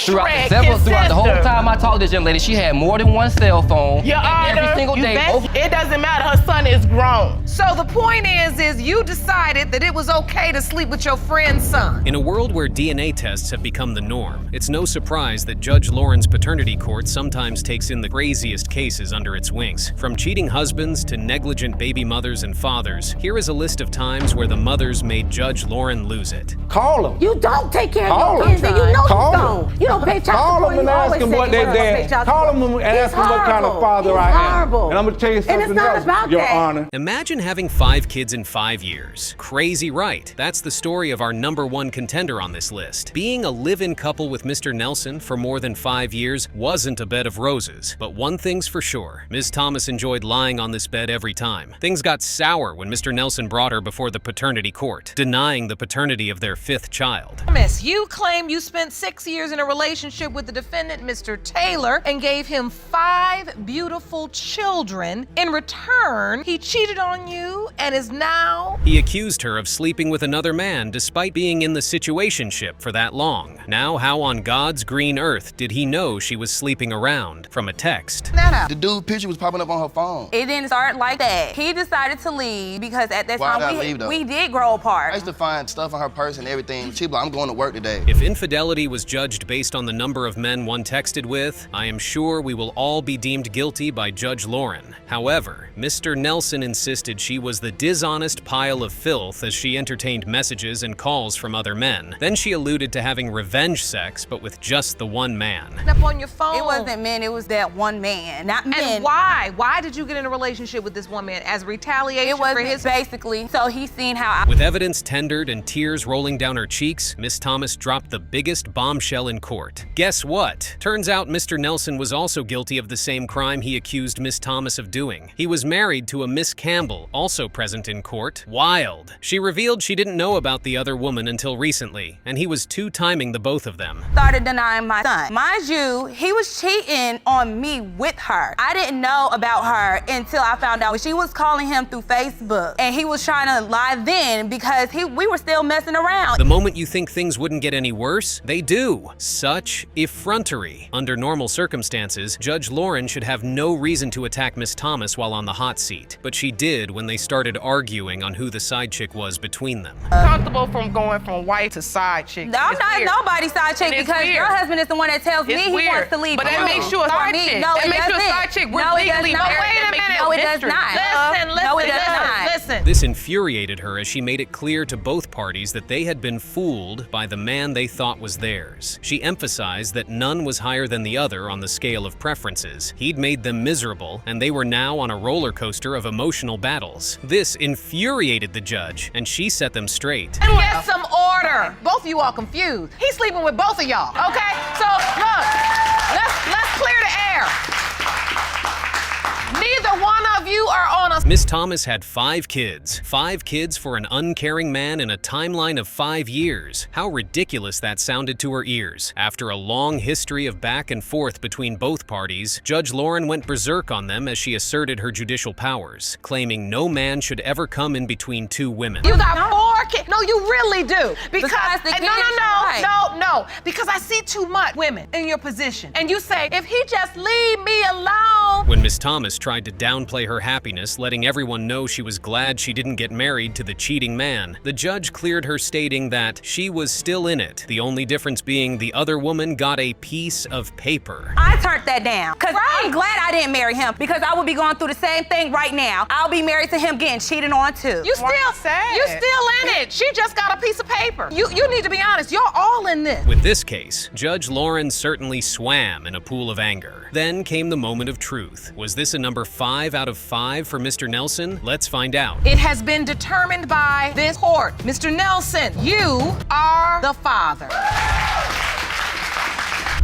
Throughout the whole time I talked to this young lady, she had more than one cell phone. Your Honor, every single day. It doesn't matter. Her son is grown. So the point is you decided that it was okay to sleep with your friend's son. In a world where DNA tests have become the norm, it's no surprise that Judge Lauren's paternity court sometimes takes in the craziest cases under its wings. From cheating husbands to negligent baby mothers and fathers, here is a list of times where the mothers made Judge Lauren lose it. Call them. You don't take care of your kids, and you know you don't. You don't pay child support. Call them and ask them what their dad. Call them and ask them what kind of father I am. And I'm gonna tell you something else, Your Honor. Imagine having 5 kids in 5 years. Crazy, right? That's the story of our #1 contender on this list. Being a live-in couple with Mr. Nelson for more than 5 years wasn't a bed of roses. But one thing's for sure, Ms. Thomas enjoyed lying on this bed every time. Things got sour when Mr. Nelson brought her before the paternity court, denying the paternity of their 5th child. Miss, you claim you spent 6 years in a relationship with the defendant, Mr. Taylor, and gave him 5 beautiful children. In return, he cheated on you and is now... He accused her of sleeping with another man despite being in the situationship for that long. Now, how on God's green earth did he know she was sleeping around from a text? The dude's picture was popping up on her phone. It didn't start like that. He decided to leave because at that time we did grow apart. I used to find stuff on her purse and everything. She'd be like, I'm going to work today. If infidelity was judged based on the number of men one texted with, I am sure we will all be deemed guilty by Judge Lauren. However, Mr. Nelson insisted she was the dishonest pile of filth as she entertained messages and calls from other men. Then she alluded to having revenge sex, but with just the one man. Up on your phone. It wasn't men, it was that one man, not men. And why? Why did you get in a relationship with this one man? As retaliation for his... basically, so he's seen how I... With evidence tendered and tears rolling down her cheeks, Miss Thomas dropped the biggest bombshell in court. Guess what? Turns out Mr. Nelson was also guilty of the same crime he accused Miss Thomas of doing. He was married to a Miss Campbell, also present in court. Wild. She revealed she didn't know about the other woman until recently, and he was two-timing the both of them. Started denying my son. Mind you, he was cheating on me with her. I didn't know about her until I found out she was calling him through Facebook, and he was trying to lie then because we were still messing around. The moment you think things wouldn't get any worse, they do. Such effrontery. Under normal circumstances, Judge Lauren should have no reason to attack Miss Thomas while on the hot seat, but she did when they started arguing on who the side chick was between them. Comfortable from going from white to side chick. I'm not nobody's side chick because your husband is the one that tells me he wants to leave. But that makes you a side chick. No, that makes you a side chick. We're legally married. Wait a minute. No, it does not. No, it does not. Listen. This infuriated her as she made it clear to both parties that they had been fooled by the man they thought was theirs. She emphasized that none was higher than the other on the scale of preferences. He'd made them miserable, and they were now on a roller coaster of emotional battles. This infuriated the judge, and she set them straight. And get some order. Both of you all confused. He's sleeping with both of y'all, okay? So, look, let's clear the air. Neither one of you are on a... Miss Thomas had 5 kids. 5 kids for an uncaring man in a timeline of 5 years. How ridiculous that sounded to her ears. After a long history of back and forth between both parties, Judge Lauren went berserk on them as she asserted her judicial powers, claiming no man should ever come in between 2 women. You got 4 kids. No, you really do. Because no. Because I see too much women in your position. And you say, if he just leave me alone. When Miss Thomas tried to downplay her happiness, letting everyone know she was glad she didn't get married to the cheating man, the judge cleared her, stating that she was still in it, the only difference being the other woman got a piece of paper. I turned that down, because I'm glad I didn't marry him, because I would be going through the same thing right now. I'll be married to him getting cheated on too. You still in it. She just got a piece of paper. You need to be honest. You're all in this. With this case, Judge Lauren certainly swam in a pool of anger. Then came the moment of truth. Was this a number 5 out of 5 for Mr. Nelson? Let's find out. It has been determined by this court. Mr. Nelson, you are the father.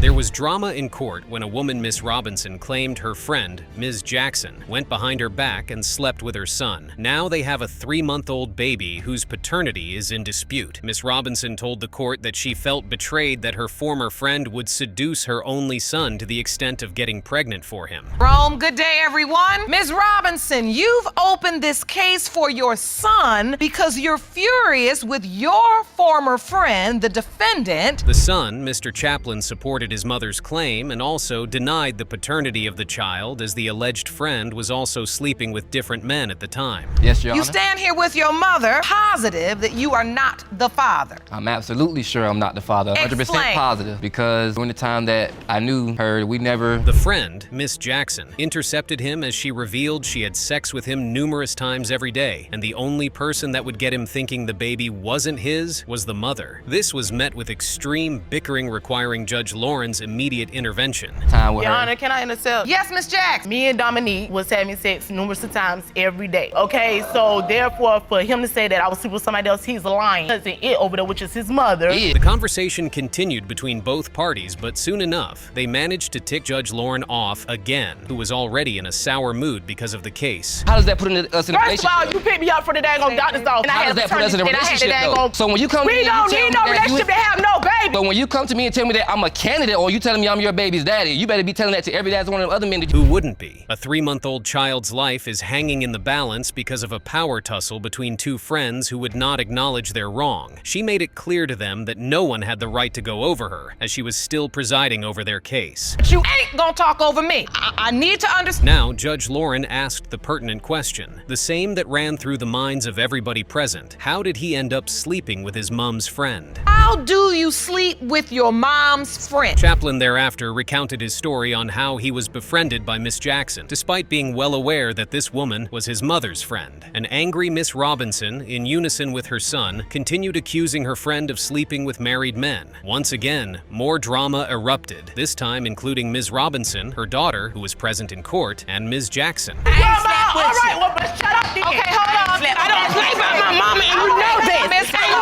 There was drama in court when a woman, Miss Robinson, claimed her friend, Ms. Jackson, went behind her back and slept with her son. Now they have a 3-month-old baby whose paternity is in dispute. Miss Robinson told the court that she felt betrayed that her former friend would seduce her only son to the extent of getting pregnant for him. Rome, good day, everyone. Ms. Robinson, you've opened this case for your son because you're furious with your former friend, the defendant. The son, Mr. Chaplin, supported his mother's claim and also denied the paternity of the child, as the alleged friend was also sleeping with different men at the time. Yes, Your Honor. You stand here with your mother, positive that you are not the father. I'm absolutely sure I'm not the father, 100% Explain. positive, because during the time that I knew her, we never... The friend, Miss Jackson, intercepted him as she revealed she had sex with him numerous times every day, and the only person that would get him thinking the baby wasn't his was the mother. This was met with extreme bickering requiring Judge Lauren's immediate intervention. Time with Your her. Honor, can I intercept? Yes, Miss Jackson. Me and Dominique was having sex numerous of times every day. Okay, so therefore, for him to say that I was sleeping with somebody else, he's lying. Cousin It over there, which is his mother. The conversation continued between both parties, but soon enough, they managed to tick Judge Lauren off again, who was already in a sour mood because of the case. How does that put us in a First of all, relationship? you picked me up for the daggone doctor's office, and I How had does to that put turn us in a and I had the relationship, though? daggone... So when you come to me We and you don't tell need me no that you- relationship to have no baby. But when you come to me and tell me that I'm a candidate, or you telling me I'm your baby's daddy, you better be telling that to every last one of them other men that you... Who wouldn't be? A 3-month-old child's life is hanging in the balance because of a power tussle between two friends who would not acknowledge their wrong. She made it clear to them that no one had the right to go over her, as she was still presiding over their case. But you ain't gonna talk over me. I need to understand. Now, Judge Lauren asked the pertinent question, the same that ran through the minds of everybody present. How did he end up sleeping with his mom's friend? How do you sleep with your mom's friend? Chaplin thereafter recounted his story on how he was befriended by Miss Jackson, despite being well aware that this woman was his mother's friend. An angry Miss Robinson, in unison with her son, continued accusing her friend of sleeping with married men. Once again, more drama erupted, this time including Ms. Robinson, her daughter, who was present in court, and Ms. Jackson. All right, well, but shut up then. Okay, hold on. I don't play by my mama, and you know this. Miss Taylor.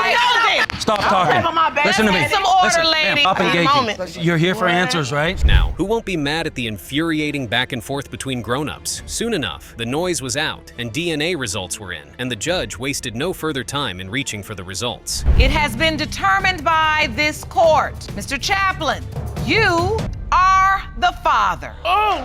Stop talking. Listen to me. Some order, Listen, lady. ma'am, stop engaging. Moment. You're here for answers, right? Now, who won't be mad at the infuriating back and forth between grown-ups? Soon enough, the noise was out, and DNA results were in, and the judge wasted no further time in reaching for the results. It has been determined by this court. Mr. Chaplin, you are the father. Oh,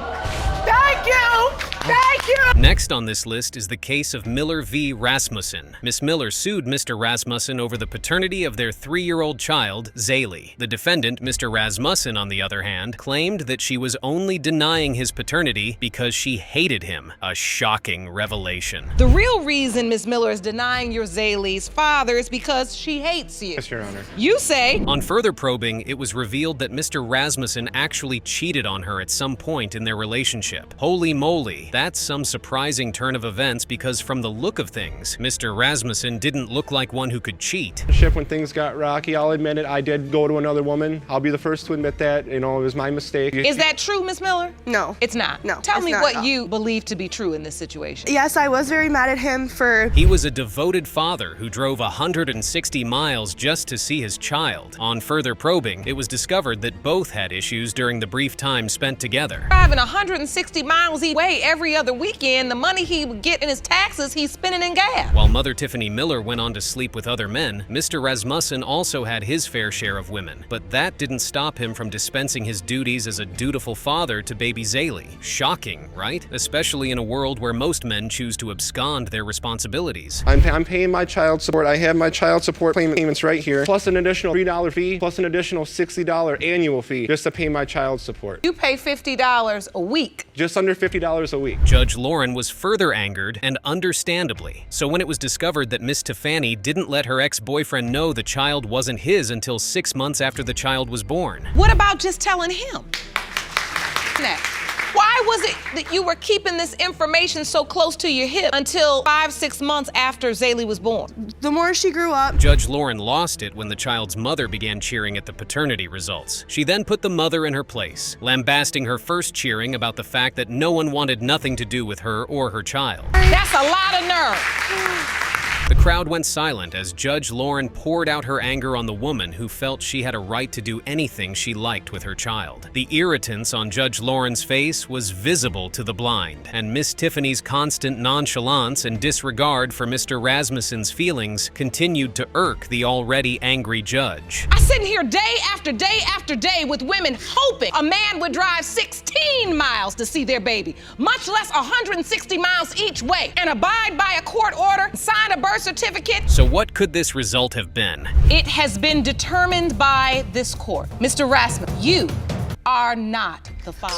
thank you. Thank you. Next on this list is the case of Miller v. Rasmussen. Miss Miller sued Mr. Rasmussen over the paternity of their 3-year-old child, Zaylie. The defendant, Mr. Rasmussen, on the other hand, claimed that she was only denying his paternity because she hated him. A shocking revelation. The real reason Ms. Miller is denying your Zaylie's father is because she hates you. Yes, Your Honor. You say... On further probing, it was revealed that Mr. Rasmussen actually cheated on her at some point in their relationship. Holy moly, that's some surprising turn of events, because from the look of things, Mr. Rasmussen didn't look like one who could cheat. When things got rocky, I'll admit it, I did go to another woman. I'll be the first to admit that. You know, it was my mistake. Is that true, Ms. Miller? No. It's not? No, Tell it's me not what at all. you believe to be true in this situation. Yes, I was very mad at him for... He was a devoted father who drove 160 miles just to see his child. On further probing, it was discovered that both had issues during the brief time spent together. Driving 160 miles away every other weekend, the money he would get in his taxes, he's spending in gas. While Mother Tiffany Miller went on to sleep with other men, Mr. Rasmussen also had his fair share of women, but that didn't stop him from dispensing his duties as a dutiful father to baby Zaylie. Shocking, right? Especially in a world where most men choose to abscond their responsibilities. I'm paying my child support. I have my child support payments right here, plus an additional $3 fee, plus an additional $60 annual fee just to pay my child support. You pay $50 a week. Just under $50 a week. Judge Lauren was further angered, and understandably. So when it was discovered that Miss Tiffany didn't let her ex-boyfriend know the child wasn't his until 6 months after the child was born. What about just telling him? Why was it that you were keeping this information so close to your hip until 5-6 months after Zaylie was born? The more she grew up... Judge Lauren lost it when the child's mother began cheering at the paternity results. She then put the mother in her place, lambasting her first cheering about the fact that no one wanted nothing to do with her or her child. That's a lot of nerve. The crowd went silent as Judge Lauren poured out her anger on the woman who felt she had a right to do anything she liked with her child. The irritance on Judge Lauren's face was visible to the blind, and Miss Tiffany's constant nonchalance and disregard for Mr. Rasmussen's feelings continued to irk the already angry judge. I'm sitting here day after day after day with women hoping a man would drive 16 miles to see their baby, much less 160 miles each way, and abide by a court order, sign a birth certificate. So what could this result have been? It has been determined by this court. Mr. Rasmussen, you are not the father.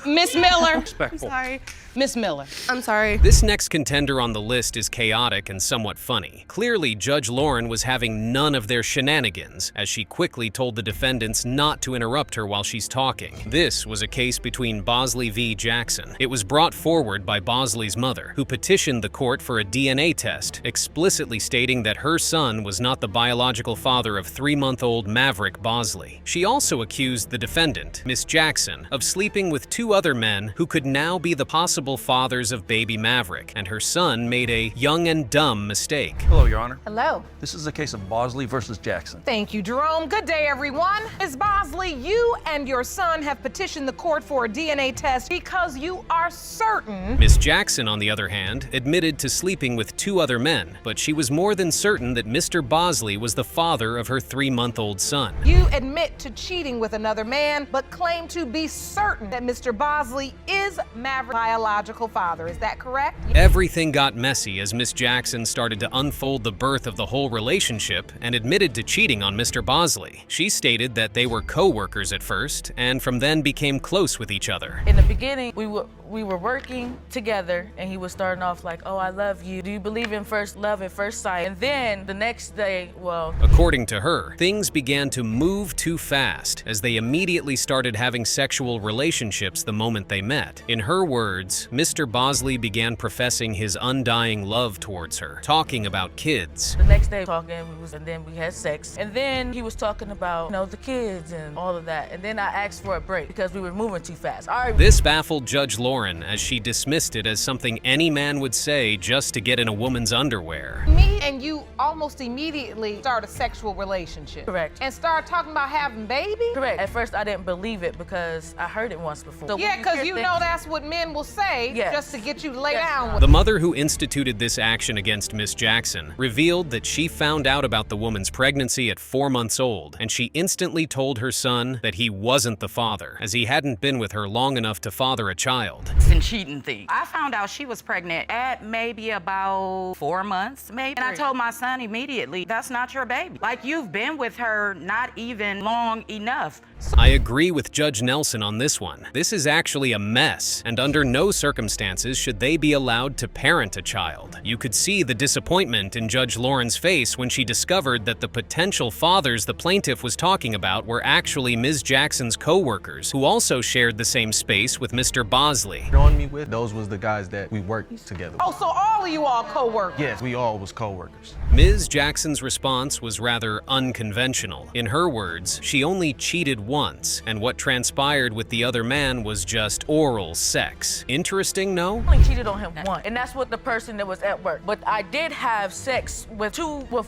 Miss Miller. I'm sorry. Miss Miller. I'm sorry. This next contender on the list is chaotic and somewhat funny. Clearly, Judge Lauren was having none of their shenanigans, as she quickly told the defendants not to interrupt her while she's talking. This was a case between Bosley v. Jackson. It was brought forward by Bosley's mother, who petitioned the court for a DNA test, explicitly stating that her son was not the biological father of 3-month-old Maverick Bosley. She also accused the defendant, Miss Jackson, of sleeping with 2 other men who could now be the possible fathers of baby Maverick, and her son made a young and dumb mistake. Hello, Your Honor. Hello. This is the case of Bosley versus Jackson. Thank you, Jerome. Good day, everyone. Ms. Bosley, you and your son have petitioned the court for a DNA test because you are certain. Miss Jackson, on the other hand, admitted to sleeping with 2 other men, but she was more than certain that Mr. Bosley was the father of her 3-month-old son. You admit to cheating with another man, but claim to be certain that Mr. Bosley is Maverick's biological father. Is that correct? Everything got messy as Miss Jackson started to unfold the birth of the whole relationship and admitted to cheating on Mr. Bosley. She stated that they were co-workers at first and from then became close with each other. In the beginning, we were working together, and he was starting off like, "Oh, I love you. Do you believe in first love at first sight?" And then the next day, well... According to her, things began to move too fast as they immediately started having sexual relationships the moment they met. In her words, Mr. Bosley began professing his undying love towards her, talking about kids. The next day talking, and then we had sex. And then he was talking about, the kids and all of that. And then I asked for a break because we were moving too fast. All right. This baffled Judge Lauren as she dismissed it as something any man would say just to get in a woman's underwear. Me and you almost immediately start a sexual relationship. Correct. And start talking about having babies? Correct. At first, I didn't believe it because I heard it once before. So yeah, because you know that's what men will say just to get you to lay down with The mother who instituted this action against Miss Jackson revealed that she found out about the woman's pregnancy at 4 months old, and she instantly told her son that he wasn't the father, as he hadn't been with her long enough to father a child. It's a cheating thing. I found out she was pregnant at maybe about 4 months, maybe. And I told my son immediately, that's not your baby. Like, you've been with her not even long enough. I agree with Judge Nelson on this one. This is actually a mess, and under no circumstances should they be allowed to parent a child. You could see the disappointment in Judge Lauren's face when she discovered that the potential fathers the plaintiff was talking about were actually Ms. Jackson's co-workers, who also shared the same space with Mr. Bosley. On me with, those was the guys that we worked together with. Oh, so all of you all co-workers? Yes, we all was co-workers. Ms. Jackson's response was rather unconventional. In her words, she only cheated once, and what transpired with the other man was just oral sex. Interesting, no? I only cheated on him once, and that's with the person that was at work. But I did have sex with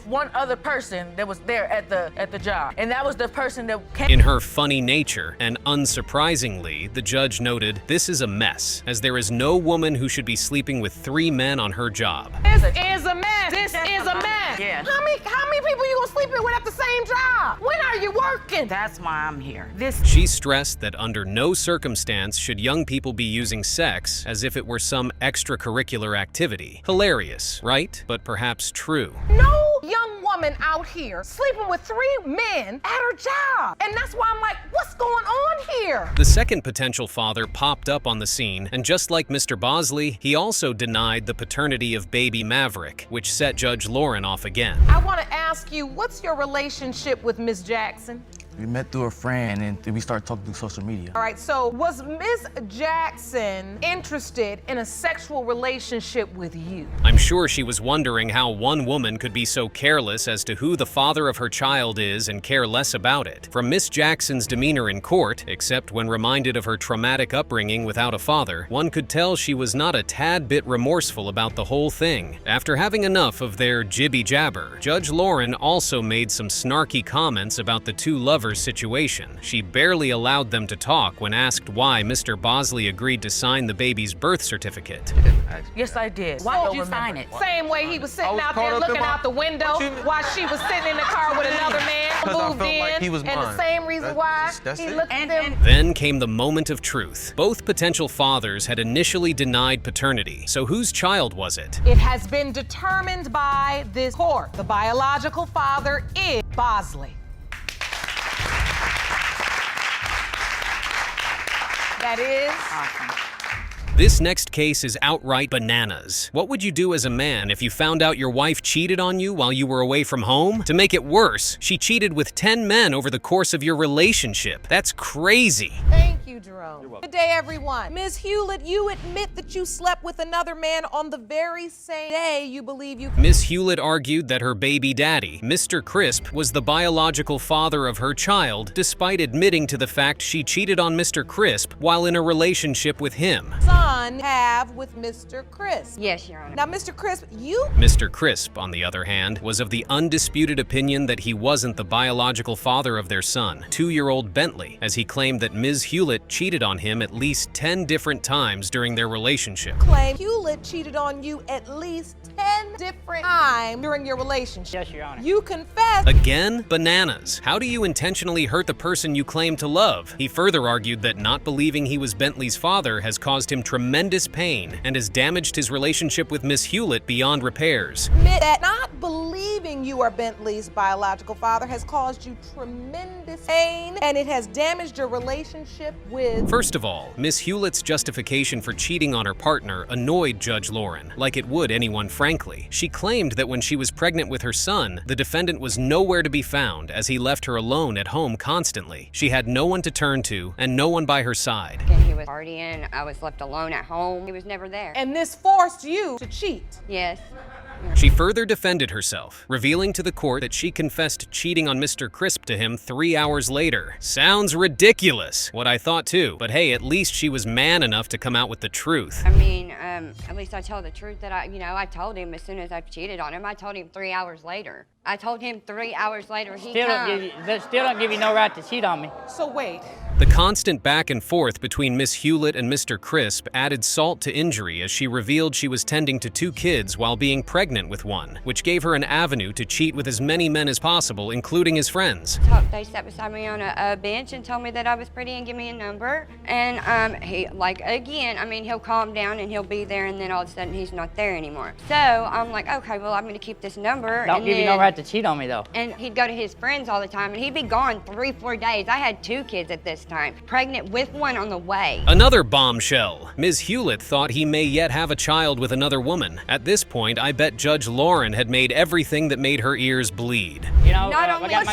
one other person that was there at the job, and that was the person that came. In her funny nature, and unsurprisingly, the judge noted, this is a mess, as there is no woman who should be sleeping with 3 men on her job. This is a mess. This is a mess. Yeah. How many people you gonna sleep with at the same job? When are you working? That's why I'm here. She stressed that under no circumstance should young people be using sex as if it were some extracurricular activity. Hilarious, right? But perhaps true. No young woman out here sleeping with 3 men at her job. And that's why I'm like, what's going on here? The second potential father popped up on the scene, and just like Mr. Bosley, he also denied the paternity of baby Maverick, which set Judge Lauren off again. I want to ask you, what's your relationship with Ms. Jackson? We met through a friend, and we started talking through social media. All right, so was Ms. Jackson interested in a sexual relationship with you? I'm sure she was wondering how one woman could be so careless as to who the father of her child is and care less about it. From Miss Jackson's demeanor in court, except when reminded of her traumatic upbringing without a father, one could tell she was not a tad bit remorseful about the whole thing. After having enough of their jibby-jabber, Judge Lauren also made some snarky comments about the 2 lovers situation. She barely allowed them to talk when asked why Mr. Bosley agreed to sign the baby's birth certificate. Yes, I did. Why did you sign it? Same way he was sitting out there looking out the window while she was sitting in the car with another man, moved in, like he was and mine. the same reason why he looked at them. Then came the moment of truth. Both potential fathers had initially denied paternity, so whose child was it? It has been determined by this court. The biological father is Bosley. that is. Awesome. This next case is outright bananas. What would you do as a man if you found out your wife cheated on you while you were away from home? To make it worse, she cheated with 10 men over the course of your relationship. That's crazy. Thank you, Jerome. Good day, everyone. Ms. Hewlett, you admit that you slept with another man on the very same day you believe you... Miss Hewlett argued that her baby daddy, Mr. Crisp, was the biological father of her child, despite admitting to the fact she cheated on Mr. Crisp while in a relationship with him. Have with Mr. Crisp. Yes, Your Honor. Now, Mr. Crisp, you... Mr. Crisp, on the other hand, was of the undisputed opinion that he wasn't the biological father of their son, 2-year-old Bentley, as he claimed that Ms. Hewlett cheated on him at least 10 different times during their relationship. Claim Hewlett cheated on you at least 10 different times during your relationship. Yes, Your Honor. You confess... Again, bananas. How do you intentionally hurt the person you claim to love? He further argued that not believing he was Bentley's father has caused him tremendous pain and has damaged his relationship with Miss Hewlett beyond repairs. Admit that not believing you are Bentley's biological father has caused you tremendous pain and it has damaged your relationship with... First of all, Miss Hewlett's justification for cheating on her partner annoyed Judge Lauren, like it would anyone frankly. She claimed that when she was pregnant with her son, the defendant was nowhere to be found as he left her alone at home constantly. She had no one to turn to and no one by her side. He was partying, I was left alone at home. He was never there. And this forced you to cheat. Yes. She further defended herself, revealing to the court that she confessed cheating on Mr. Crisp to him 3 hours later. Sounds ridiculous, what I thought too, but hey, at least she was man enough to come out with the truth. I mean, at least I tell the truth that I told him as soon as I cheated on him. I told him 3 hours later. I told him 3 hours later he Still don't give you no right to cheat on me. So wait. The constant back and forth between Miss Hewlett and Mr. Crisp added salt to injury as she revealed she was tending to 2 kids while being pregnant with one, which gave her an avenue to cheat with as many men as possible, including his friends. They sat beside me on a bench and told me that I was pretty and give me a number. And he, he'll calm down and he'll be there and then all of a sudden he's not there anymore. So I'm like, okay, well, I'm gonna keep this number. Don't give you no right to cheat on me though. And he'd go to his friends all the time and he'd be gone 3-4 days. I had 2 kids at this time, pregnant with one on the way. Another bombshell. Ms. Hewlett thought he may yet have a child with another woman. At this point, I bet Judge Lauren had made everything that made her ears bleed. You know, not only that,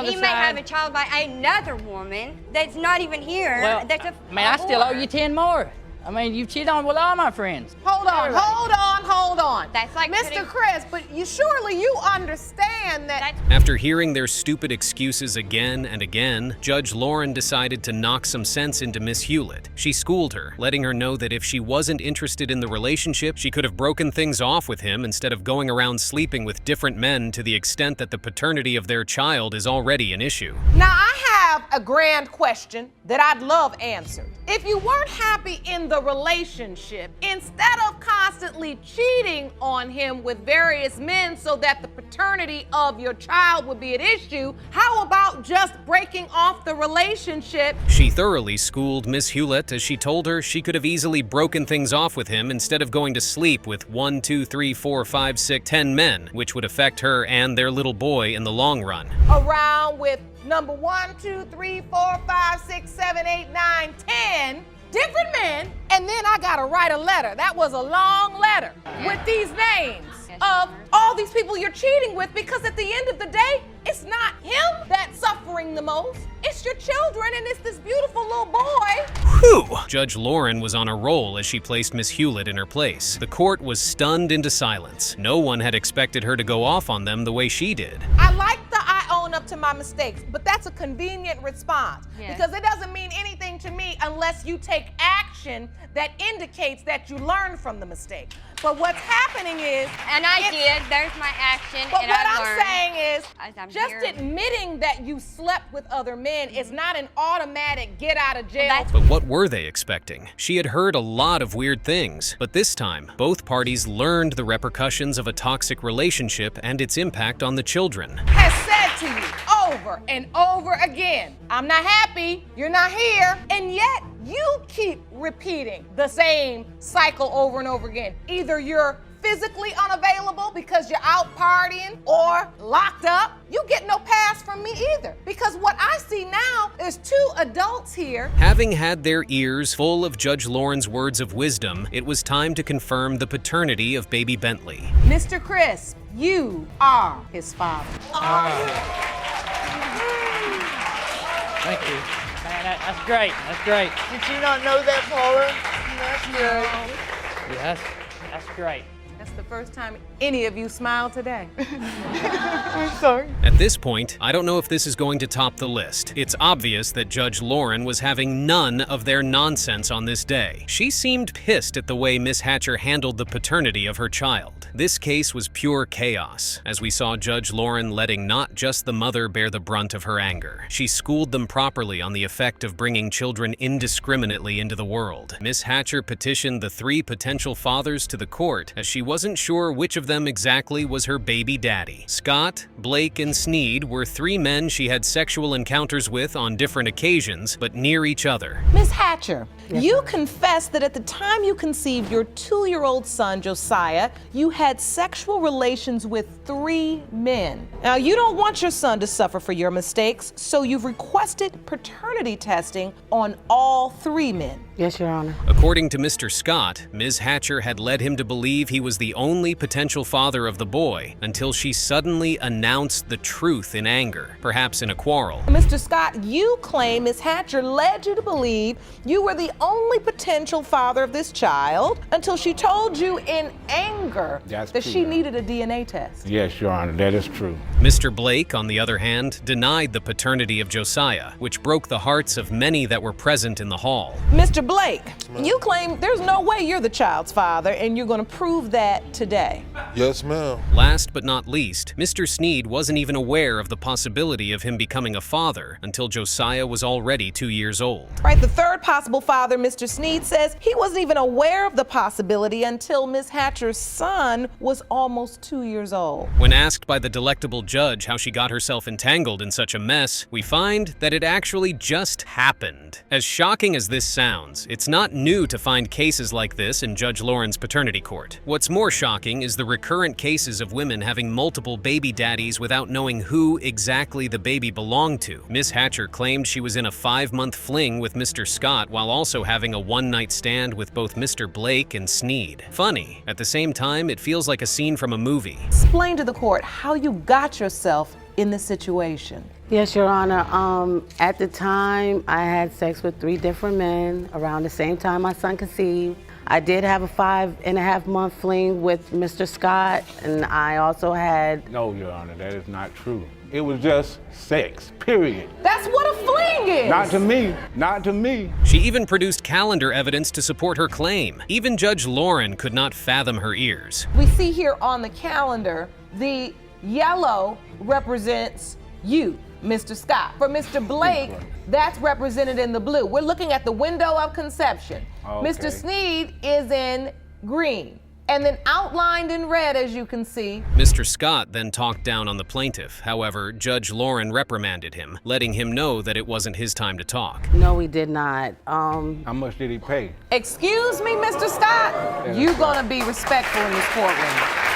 he may have a side. child by another woman that's not even here. Well, that's a I still owe you 10 more. I mean, you cheated on with all my friends. Hold on. That's like Mr. Crisp, but surely you understand that... After hearing their stupid excuses again and again, Judge Lauren decided to knock some sense into Miss Hewlett. She schooled her, letting her know that if she wasn't interested in the relationship, she could have broken things off with him instead of going around sleeping with different men to the extent that the paternity of their child is already an issue. Now, I have a grand question that I'd love answered. If you weren't happy in the relationship, instead of constantly cheating on him with various men so that the paternity of your child would be at issue, how about just breaking off the relationship? She thoroughly schooled Miss Hewlett as she told her she could have easily broken things off with him instead of going to sleep with 1, 2, 3, 4, 5, 6, 10 men, which would affect her and their little boy in the long run. Around with number 1, 2, 3, 4, 5, 6, 7, 8, 9, 10 different men, and then I gotta write a letter. That was a long letter with these names of all these people you're cheating with, because at the end of the day, it's not him that's suffering the most. It's your children, and it's this beautiful little boy. Whew! Judge Lauren was on a roll as she placed Miss Hewlett in her place. The court was stunned into silence. No one had expected her to go off on them the way she did. I like the I own up to my mistakes, but that's a convenient response because it doesn't mean anything to me unless you take action that indicates that you learned from the mistake. But what's happening is... And I did. There's my action. But and what I I'm learned. saying is, just admitting that you slept with other men is not an automatic get out of jail. But what were they expecting? She had heard a lot of weird things, but this time, both parties learned the repercussions of a toxic relationship and its impact on the children. Has said to you over and over again, I'm not happy, you're not here, and yet you keep repeating the same cycle over and over again. Either you're physically unavailable because you're out partying or locked up. You get no pass from me either. Because what I see now there's 2 adults here. Having had their ears full of Judge Lauren's words of wisdom, it was time to confirm the paternity of baby Bentley. Mr. Crisp, you are his father. Thank you. Man, that's great. That's great. Did you not know that, Paula? That's good. Yeah, that's great. That's the first time any of you smiled today. I'm sorry. At this point, I don't know if this is going to top the list. It's obvious that Judge Lauren was having none of their nonsense on this day. She seemed pissed at the way Miss Hatcher handled the paternity of her child. This case was pure chaos, as we saw Judge Lauren letting not just the mother bear the brunt of her anger. She schooled them properly on the effect of bringing children indiscriminately into the world. Miss Hatcher petitioned the 3 potential fathers to the court, as she wasn't sure which of them exactly was her baby daddy. Scott, Blake, and Sneed were 3 men she had sexual encounters with on different occasions, but near each other. Miss Hatcher, you confessed that at the time you conceived your 2-year-old son, Josiah, you had sexual relations with 3 men. Now, you don't want your son to suffer for your mistakes, so you've requested paternity testing on all 3 men. Yes, Your Honor. According to Mr. Scott, Ms. Hatcher had led him to believe he was the only potential father of the boy until she suddenly announced the truth in anger, perhaps in a quarrel. Mr. Scott, you claim Ms. Hatcher led you to believe you were the only potential father of this child until she told you in anger that she needed a DNA test. Yes, Your Honor, that is true. Mr. Blake, on the other hand, denied the paternity of Josiah, which broke the hearts of many that were present in the hall. Mr. Blake, you claim there's no way you're the child's father, and you're going to prove that today. Yes, ma'am. Last but not least, Mr. Sneed wasn't even aware of the possibility of him becoming a father until Josiah was already 2 years old. Right, the 3rd possible father, Mr. Sneed, says he wasn't even aware of the possibility until Ms. Hatcher's son was almost 2 years old. When asked by the delectable judge how she got herself entangled in such a mess, we find that it actually just happened. As shocking as this sounds, it's not new to find cases like this in Judge Lauren's paternity court. What's more shocking is the recurrent cases of women having multiple baby daddies without knowing who exactly the baby belonged to. Miss Hatcher claimed she was in a 5-month fling with Mr. Scott while also having a one-night stand with both Mr. Blake and Sneed. Funny. At the same time, it feels like a scene from a movie. Explain to the court how you got yourself in this situation. Yes, Your Honor. At the time, I had sex with 3 different men around the same time my son conceived. I did have a 5.5-month fling with Mr. Scott, and I also had... No, Your Honor, that is not true. It was just sex, period. That's what a fling is! Not to me, not to me. She even produced calendar evidence to support her claim. Even Judge Lauren could not fathom her ears. We see here on the calendar, the yellow represents you, Mr. Scott. For Mr. Blake, that's represented in the blue. We're looking at the window of conception. Okay. Mr. Sneed is in green. And then outlined in red, as you can see. Mr. Scott then talked down on the plaintiff. However, Judge Lauren reprimanded him, letting him know that it wasn't his time to talk. No, he did not. How much did he pay? Excuse me, Mr. Scott? You're gonna be respectful in this courtroom.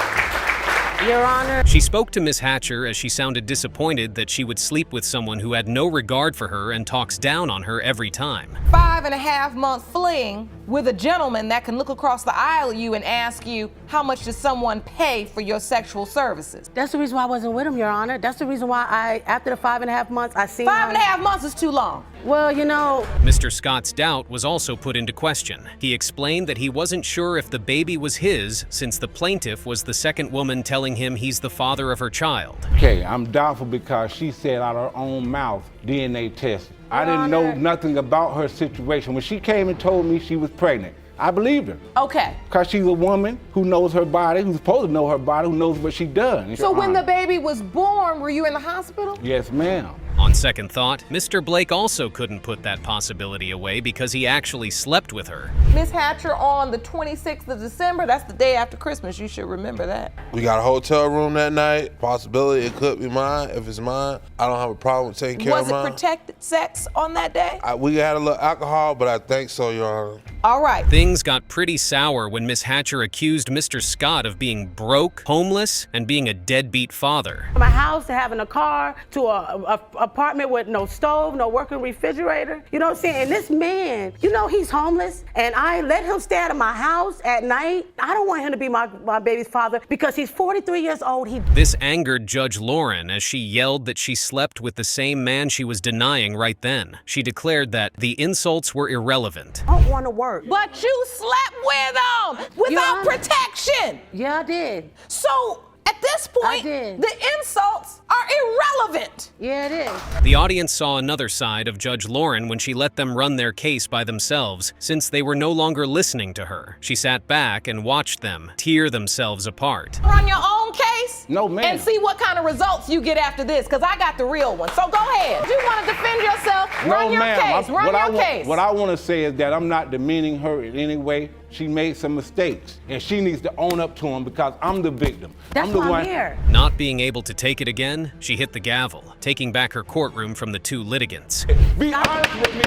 Your Honor. She spoke to Miss Hatcher as she sounded disappointed that she would sleep with someone who had no regard for her and talks down on her every time. 5.5-month fling with a gentleman that can look across the aisle at you and ask you, how much does someone pay for your sexual services? That's the reason why I wasn't with him, Your Honor. That's the reason why after the 5.5 months, I seen 5.5 months is too long. Well, you know. Mr. Scott's doubt was also put into question. He explained that he wasn't sure if the baby was his, since the plaintiff was the second woman telling him he's the father of her child. Okay, I'm doubtful because she said out of her own mouth, DNA test. I didn't know nothing about her situation. When she came and told me she was pregnant, I believed her. Okay. Because she's a woman who knows her body, who's supposed to know her body, who knows what she does. So when the baby was born, were you in the hospital? Yes, ma'am. On second thought, Mr. Blake also couldn't put that possibility away because he actually slept with her. Miss Hatcher, on the 26th of December, that's the day after Christmas, you should remember that. We got a hotel room that night. Possibility it could be mine. If it's mine, I don't have a problem with taking care of mine. Was it protected sex on that day? We had a little alcohol, but I think so, Your Honor. All right. Things got pretty sour when Miss Hatcher accused Mr. Scott of being broke, homeless, and being a deadbeat father. From a house to having a car to a apartment with no stove, no working refrigerator. You know what I'm saying? And this man, you know he's homeless, and I let him stay out of my house at night. I don't want him to be my baby's father because he's 43 years old. This angered Judge Lauren as she yelled that she slept with the same man she was denying right then. She declared that the insults were irrelevant. I don't want to work. But you slept with him without protection. Yeah, I did. So at this point, the insults are irrelevant. Yeah, it is. The audience saw another side of Judge Lauren when she let them run their case by themselves, since they were no longer listening to her. She sat back and watched them tear themselves apart. Run your own case? No, ma'am. And see what kind of results you get after this, because I got the real one. So go ahead. You want to defend yourself? Run your case. Run your case. What I want to say is that I'm not demeaning her in any way. She made some mistakes, and she needs to own up to them because I'm the victim. That's I'm the why one. I'm here. Not being able to take it again, she hit the gavel, taking back her courtroom from the two litigants. Be honest with me.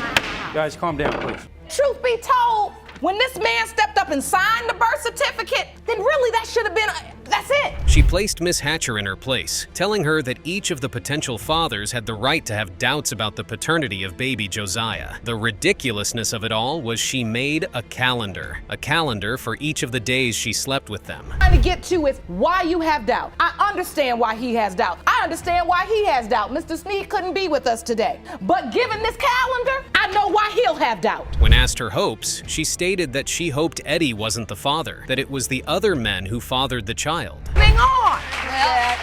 Guys, calm down, please. Truth be told, when this man stepped up and signed the birth certificate, then really that should have been, that's it. She placed Miss Hatcher in her place, telling her that each of the potential fathers had the right to have doubts about the paternity of baby Josiah. The ridiculousness of it all was she made a calendar for each of the days she slept with them. What I'm trying to get to is why you have doubt. I understand why he has doubt. I understand why he has doubt. Mr. Sneed couldn't be with us today. But given this calendar, I know why he'll have doubt. When asked her hopes, she stated that she hoped Eddie wasn't the father, that it was the other men who fathered the child. Moving on. Well,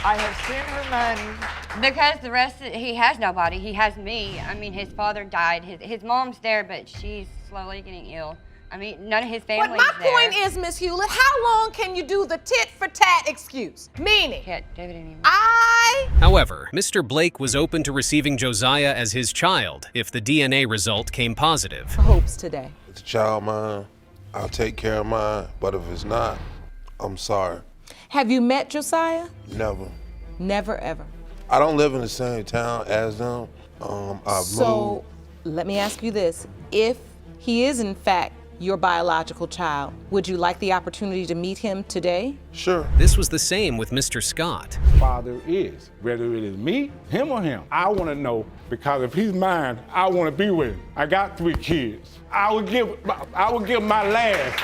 I have seen her money. Because the rest of he has nobody. He has me. I mean, his father died. His mom's there, but she's slowly getting ill. I mean, none of his family's But my point is, Miss Hewlett, how long can you do the tit for tat excuse? Meaning, However, Mr. Blake was open to receiving Josiah as his child if the DNA result came positive. Hopes today. It's a child mine. I'll take care of mine. But if it's not, I'm sorry. Have you met Josiah? Never. Never, ever. I don't live in the same town as them. I've moved. Let me ask you this. If he is, in fact, your biological child, would you like the opportunity to meet him today? Sure. This was the same with Mr. Scott. Father is, whether it is me, him, or him. I want to know, because if he's mine, I want to be with him. I got 3 kids. I would give my last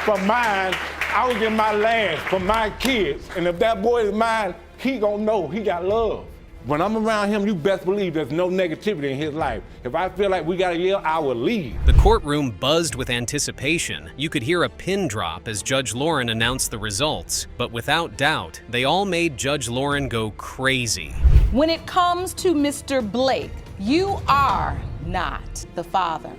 for mine. I would give my last for my kids. And if that boy is mine, he gonna know he got love. When I'm around him, you best believe there's no negativity in his life. If I feel like we gotta yell, I will leave. The courtroom buzzed with anticipation. You could hear a pin drop as Judge Lauren announced the results. But without doubt, they all made Judge Lauren go crazy. When it comes to Mr. Blake, you are not the father.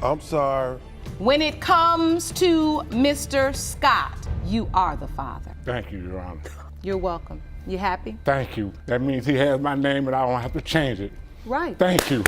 I'm sorry. When it comes to Mr. Scott, you are the father. Thank you, Your Honor. You're welcome. You happy? Thank you. That means he has my name and I don't have to change it. Right. Thank you.